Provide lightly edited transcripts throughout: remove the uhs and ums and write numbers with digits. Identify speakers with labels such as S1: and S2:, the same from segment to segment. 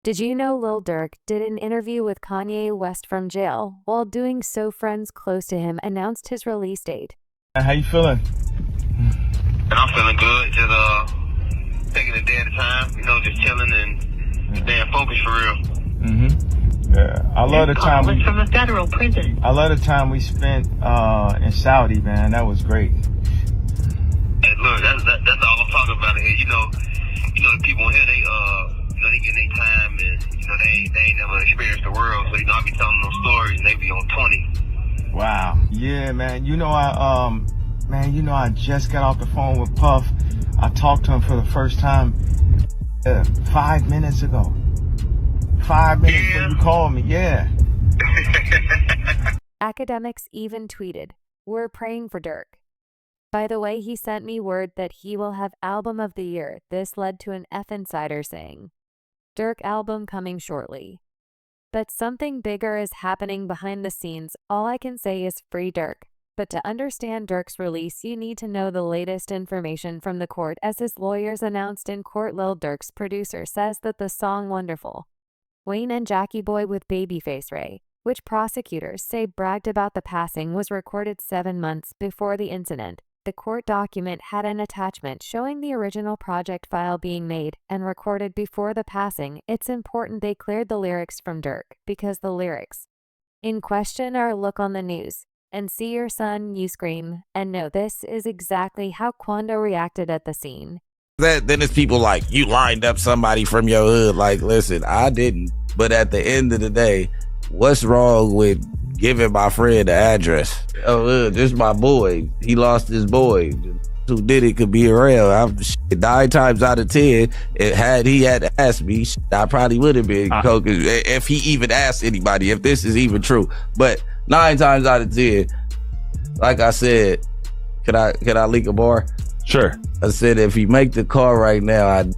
S1: Did you know Lil Durk did an interview with Kanye West from jail? While doing so, friends close to him announced his release date.
S2: How you feeling?
S3: And I'm feeling good. Just taking a day at a time, just chilling and staying focused for real.
S2: Yeah, I love the time
S4: from a federal prison.
S2: I love the time we spent in Saudi, man. That was great.
S3: And look, that's all I'm talking about here. The people in here, they get their time, and they ain't never experienced the world. So I be telling them stories, and they be on 20.
S2: Wow. Yeah, man. I just got off the phone with Puff. I talked to him for the first time 5 minutes ago. 5 minutes when you called me. Yeah.
S1: Academics even tweeted, "We're praying for Durk." By the way, he sent me word that he will have Album of the Year. This led to an F Insider saying, "Durk album coming shortly." But something bigger is happening behind the scenes. All I can say is free Durk. But to understand Durk's release, you need to know the latest information from the court. As his lawyers announced in court, Lil Durk's producer says that the song Wonderful, Wayne and Jackie Boy with Babyface Ray, which prosecutors say bragged about the passing, was recorded 7 months before the incident. The court document had an attachment showing the original project file being made and recorded before the passing. It's important they cleared the lyrics from Durk, because the lyrics in question are "Look on the news and see your son, you scream." And no, this is exactly how Quando reacted at the scene.
S5: Then it's people like, you lined up somebody from your hood. Like, listen, I didn't. But at the end of the day, what's wrong with giving my friend the address? Oh, this is my boy. He lost his boy. Who did it could be around. 9 times out of 10, had he had asked me, I probably would have been coke if he even asked anybody, if this is even true. But 9 times out of 10, like I said, can I leak a bar?
S2: Sure.
S5: I said, if he make the call right now, I'd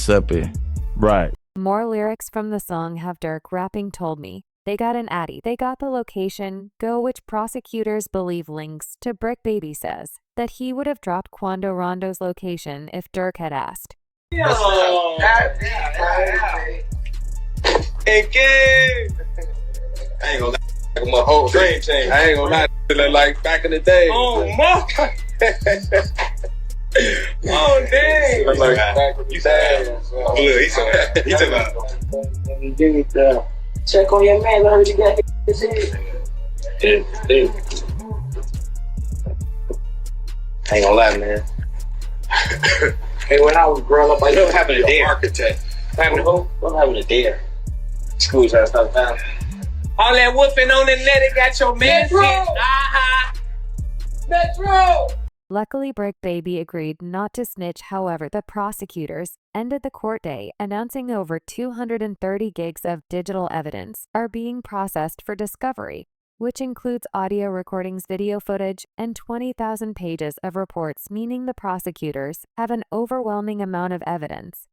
S5: up it.
S2: Right.
S1: More lyrics from the song have Durk rapping, "Told me they got an addy, they got the location, go," which prosecutors believe links to Brick Baby says that he would have dropped Quando Rondo's location if Durk had asked.
S6: I ain't gonna lie, my whole dream changed. I ain't gonna lie, like back in the day. Oh, my. Oh, dang. Like back in the day. Look, he took out.
S4: Give me the check on your man. I heard you got his head.
S6: Yeah. I ain't gonna lie, man.
S4: Hey, when I was growing up, I
S6: What
S4: used to
S6: happened to
S4: be an
S6: Dare?
S4: architect.
S6: Having who?
S4: What happened to Dare? School trying to stop down.
S6: All that whooping on the net, it got your man shit. Metro!
S1: Luckily, Brick Baby agreed not to snitch. However, the prosecutors ended the court day announcing over 230 gigs of digital evidence are being processed for discovery, which includes audio recordings, video footage, and 20,000 pages of reports, meaning the prosecutors have an overwhelming amount of evidence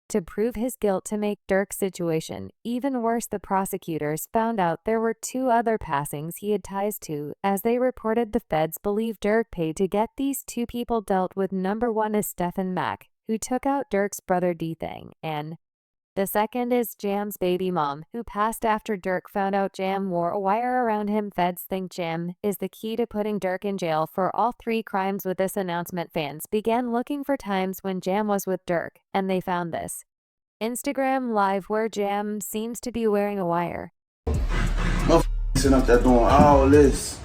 S1: to prove his guilt. To make Durk's situation even worse, the prosecutors found out there were 2 other passings he had ties to. As they reported, the feds believe Durk paid to get these 2 people dealt with. Number 1 is Stephen Mack, who took out Durk's brother D-Thang, and the second is Jam's baby mom, who passed after Durk found out Jam wore a wire around him. Feds think Jam is the key to putting Durk in jail for all 3 crimes. With this announcement, fans began looking for times when Jam was with Durk, and they found this Instagram live where Jam seems to be wearing a wire.
S7: Sitting up there doing all this,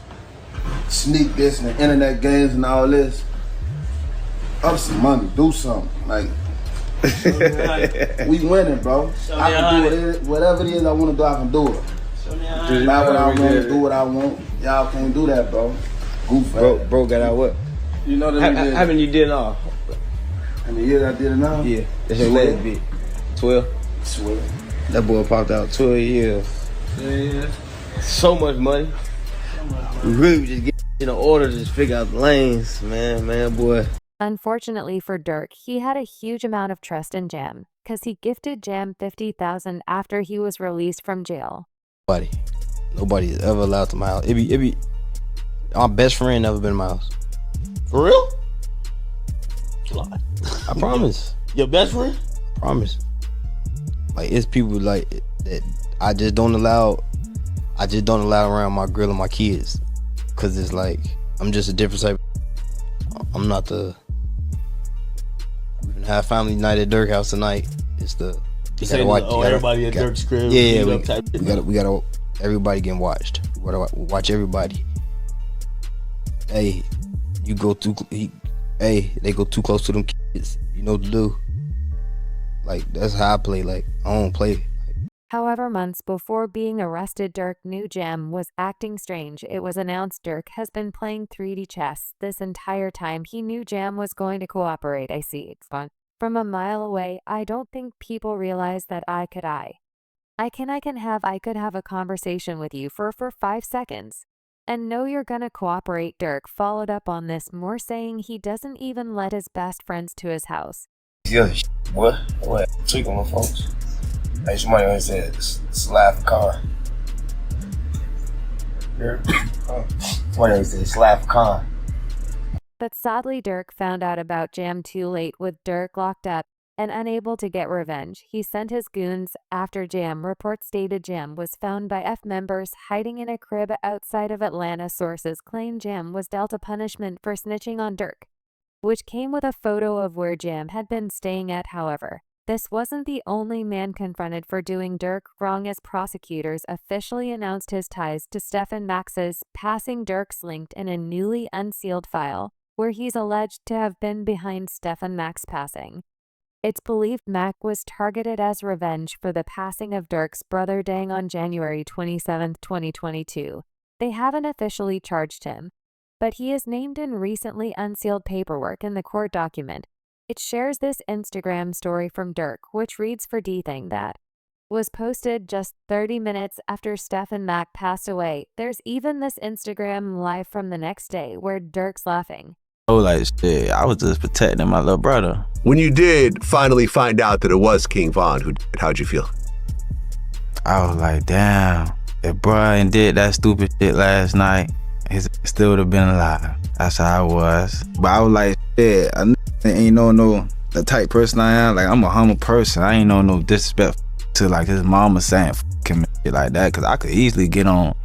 S7: sneak this and internet games and all this. Up some money, do something. Like, we winning, bro. I can do it. Whatever it is I want to do, I can do it. Not what I want to do what I want. Y'all can't do that, bro. Goof.
S8: Bro got out what?
S7: You know
S8: How many you did off?
S7: How many years I did it now?
S8: Yeah, that's your last bit. 12?
S7: Swear.
S8: That boy popped out 12 years.
S7: Yeah.
S8: So much money. We really was just getting in order to just figure out the lanes, man, boy.
S1: Unfortunately for Durk, he had a huge amount of trust in Jam, because he gifted Jam $50,000 after he was released from jail.
S8: Nobody is ever allowed to my house. It be. My best friend never been in my house.
S6: For real?
S8: I promise.
S6: Your best friend?
S8: Promise. Like it's people like that I just don't allow around my girl and my kids, cause it's like I'm just a different type. I'm not the. We're gonna have family night at Durk house tonight. It's the. You gotta watch.
S9: Everybody at Durk's crib.
S8: Yeah, we gotta. Everybody getting watched. We gotta watch everybody. Hey, they go too close to them kids. You know what to do. Like that's how I play. Like I don't play.
S1: However, months before being arrested, Durk knew Jam was acting strange. It was announced Durk has been playing 3D chess this entire time. He knew Jam was going to cooperate. I see. It's fun. From a mile away, I don't think people realize that I could have a conversation with you for 5 seconds. And know you're gonna cooperate. Durk followed up on this more, saying he doesn't even let his best friends to his house.
S7: Yeah, what? Tweaking with folks. Hey, somebody always said, slap a car. Somebody always said, slap a car.
S1: But sadly, Durk found out about Jam too late. With Durk locked up and unable to get revenge, he sent his goons after Jam. Reports stated Jam was found by F members hiding in a crib outside of Atlanta. Sources claim Jam was dealt a punishment for snitching on Durk, which came with a photo of where Jam had been staying at. However, this wasn't the only man confronted for doing Durk wrong, as prosecutors officially announced his ties to Stephen Max's passing. Durk's linked in a newly unsealed file where he's alleged to have been behind Stephen Max's passing. It's believed Mac was targeted as revenge for the passing of Durk's brother Dang on January 27, 2022. They haven't officially charged him, but he is named in recently unsealed paperwork in the court document. It shares this Instagram story from Durk, which reads, "For D-Thing that was posted just 30 minutes after Stephen Mac passed away." There's even this Instagram live from the next day where Durk's laughing.
S10: Oh, like shit, I was just protecting my little brother.
S11: When you did finally find out that it was King Von who did it, how'd you feel?
S10: I was like, damn, if Brian did that stupid shit last night, he still would have been alive. That's how I was. But I was like, shit, I ain't no the type person I am. Like, I'm a humble person. I ain't no disrespect to like his mama saying f him and shit like that, because I could easily get on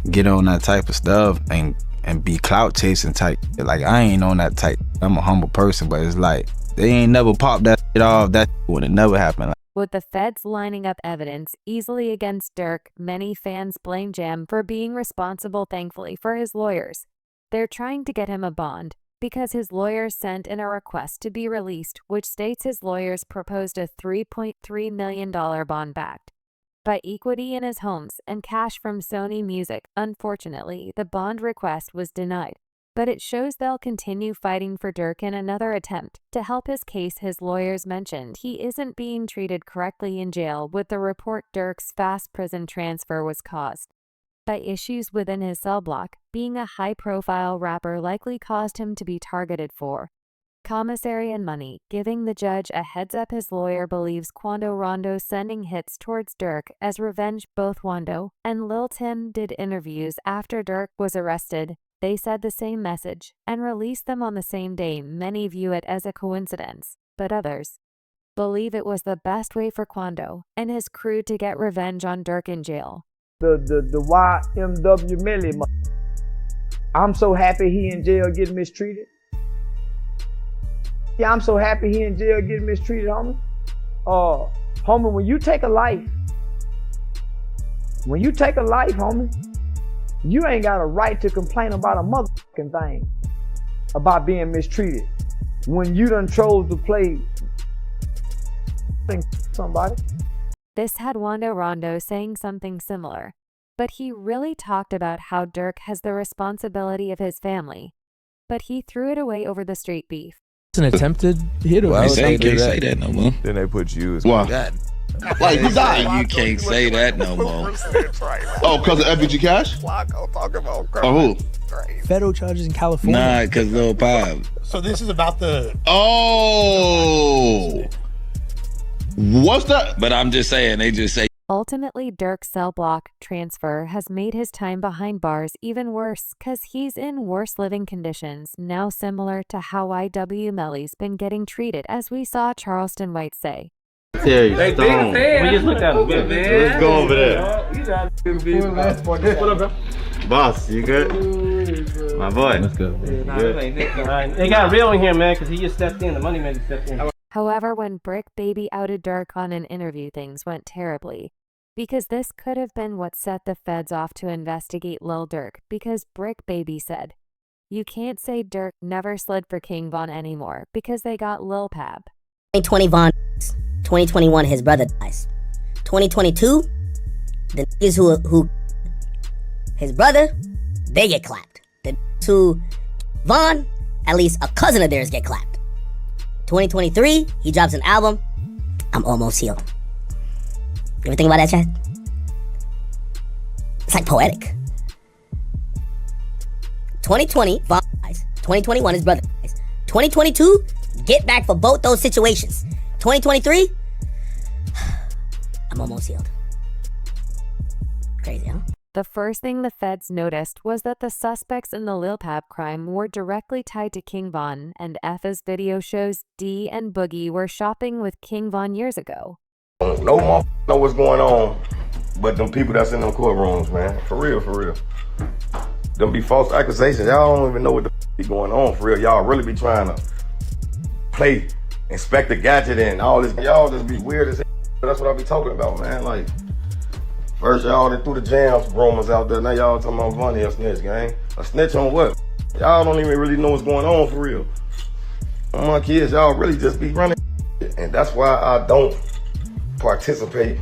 S10: that type of stuff and be clout chasing type. Like, I ain't on that type. I'm a humble person, but it's like they ain't never popped that shit off. That would have never happened.
S1: With the feds lining up evidence easily against Durk, many fans blame Jam for being responsible. Thankfully for his lawyers, they're trying to get him a bond, because his lawyers sent in a request to be released, which states his lawyers proposed a $3.3 million bond backed by equity in his homes and cash from Sony Music. Unfortunately, the bond request was denied, but it shows they'll continue fighting for Durk in another attempt to help his case. His lawyers mentioned he isn't being treated correctly in jail. With the report, Durk's fast prison transfer was caused by issues within his cell block. Being a high-profile rapper likely caused him to be targeted for commissary and money, giving the judge a heads up. His lawyer believes Quando Rondo sending hits towards Durk as revenge. Both Wando and Lil Tim did interviews after Durk was arrested. They said the same message and released them on the same day. Many view it as a coincidence, but others believe it was the best way for Quando and his crew to get revenge on Durk in jail.
S12: The YMW Millie, I'm so happy he in jail getting mistreated. Yeah, I'm so happy he in jail getting mistreated, homie. Homie, when you take a life, homie, you ain't got a right to complain about a motherfucking thing about being mistreated when you done chose to play somebody.
S1: This had Wando Rondo saying something similar, but he really talked about how Durk has the responsibility of his family, but he threw it away over the street beef.
S9: It's an attempted hit.
S5: Well, they can't say that no more.
S6: Then they put you as
S11: Why?
S5: God.
S11: Like, who died?
S5: You can't say that no more.
S11: Oh, because of FBG Cash? Oh, who?
S9: Federal charges in California.
S5: Nah, because Lil Pop.
S13: So this is about the...
S11: Oh! What's that?
S5: But I'm just saying, they just say.
S1: Ultimately, Durk's cell block transfer has made his time behind bars even worse, cause he's in worse living conditions now, similar to how IW Melly's been getting treated, as we saw Charleston White say.
S10: Terry
S6: They big
S10: Stone.
S6: fan. We just looked at him.
S10: Let's go over there.
S6: You got to be. What up, bro?
S10: Boss, you good? My boy. Let's go.
S6: They got real in here, man, because he just stepped in. The money maker stepped in.
S1: However, when Brick Baby outed Durk on an interview, things went terribly. Because this could have been what set the feds off to investigate Lil Durk, because Brick Baby said, "You can't say Durk never slid for King Von anymore, because they got Lil Pab."
S13: 2020 Von, 2021 his brother dies. 2022, the niggas who his brother, they get clapped. The niggas who Von, at least a cousin of theirs get clapped. 2023, he drops an album, I'm almost healed. You ever think about that, Chad? It's like poetic. 2020, Von dies. 2021, his brother dies. 2022, get back for both those situations. 2023, I'm almost healed. Crazy, huh?
S1: The first thing the feds noticed was that the suspects in the Lil Pab crime were directly tied to King Von, and Effa's video shows D and Boogie were shopping with King Von years ago.
S14: No motherfucker know what's going on, but them people that's in them courtrooms, man. For real, for real. Them be false accusations. Y'all don't even know what the be going on, for real. Y'all really be trying to play Inspector Gadget and all this. Y'all just be weird as hell. That's what I be talking about, man. Like, first y'all that threw the jams rumors out there. Now y'all talking about Vonnie a snitch, gang. A snitch on what? Y'all don't even really know what's going on, for real. On my kids, y'all really just be running. And that's why I don't participate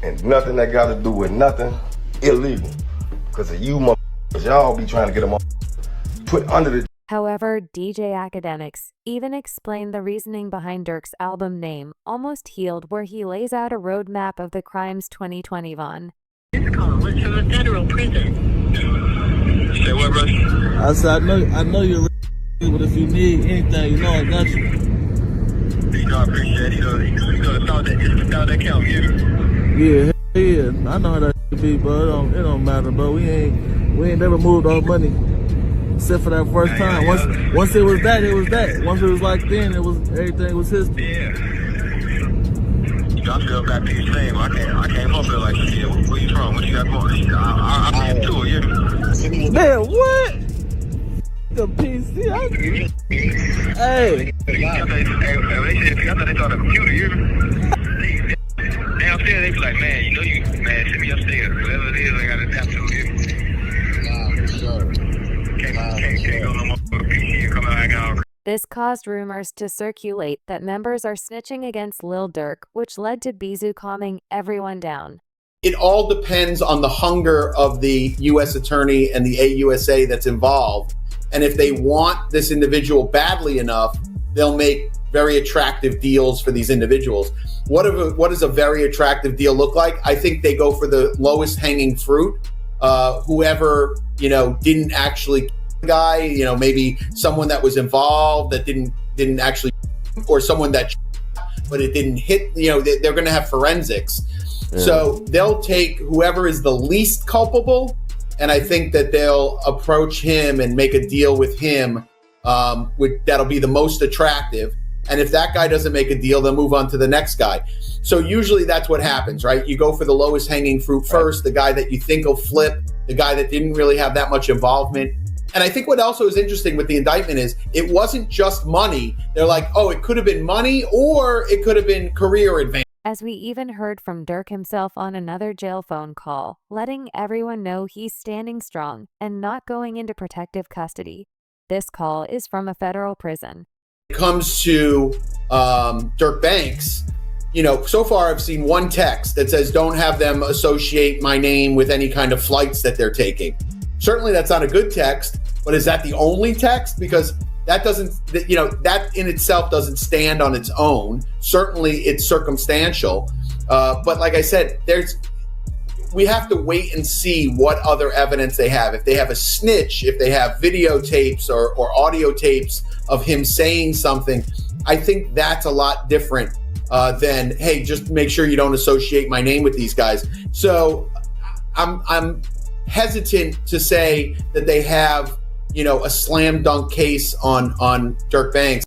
S14: in nothing that got to do with nothing illegal. Because of you motherfuckers, y'all be trying to get them all put under the...
S1: However, DJ Academics even explained the reasoning behind Durk's album name, Almost Healed, where he lays out a roadmap of the crimes 2020 Von.
S15: This call was from a federal prison.
S14: Say what, bro?
S16: I said, I know you're real, but if you need anything, you know I got you.
S14: You know, I appreciate it. You know, that count,
S16: yeah? Yeah, I know how that be, bro. It don't matter, bro. We ain't never moved our money. Except for that first time. Once it was that, it was that. Once it was like then, it was everything was history.
S14: Yeah. I still got these same. I can't help it like shit. Where you from? What you got going? I be too, yeah.
S16: Man, what? The PC. Hey.
S14: They thought they saw the computer, you downstairs, they be like, man, you know you, man, send me upstairs. Whatever it is, I got to tap to it. Nah, for sure. Can't go no more with a PC and come out hang out.
S1: This caused rumors to circulate that members are snitching against Lil Durk, which led to Bizu calming everyone down.
S17: It all depends on the hunger of the U.S. attorney and the AUSA that's involved. And if they want this individual badly enough, they'll make very attractive deals for these individuals. What does a very attractive deal look like? I think they go for the lowest hanging fruit. Whoever, didn't actually kill the guy, maybe someone that was involved that didn't actually, or someone that, but it didn't hit, they're going to have forensics. Yeah. So they'll take whoever is the least culpable, and I think that they'll approach him and make a deal with him that'll be the most attractive. And if that guy doesn't make a deal, they'll move on to the next guy. So usually that's what happens, right? You go for the lowest hanging fruit first, the guy that you think will flip, the guy that didn't really have that much involvement. And I think what also is interesting with the indictment is it wasn't just money. They're like, oh, it could have been money or it could have been career advancement.
S1: As we even heard from Durk himself on another jail phone call, letting everyone know he's standing strong and not going into protective custody. This call is from a federal prison.
S17: When it comes to Durk Banks, so far I've seen one text that says don't have them associate my name with any kind of flights that they're taking. Certainly that's not a good text, but is that the only text? Because that doesn't, that in itself doesn't stand on its own. Certainly it's circumstantial. But like I said, we have to wait and see what other evidence they have. If they have a snitch, if they have videotapes or audio tapes of him saying something, I think that's a lot different than, hey, just make sure you don't associate my name with these guys. So I'm hesitant to say that they have, a slam dunk case on Durk Banks.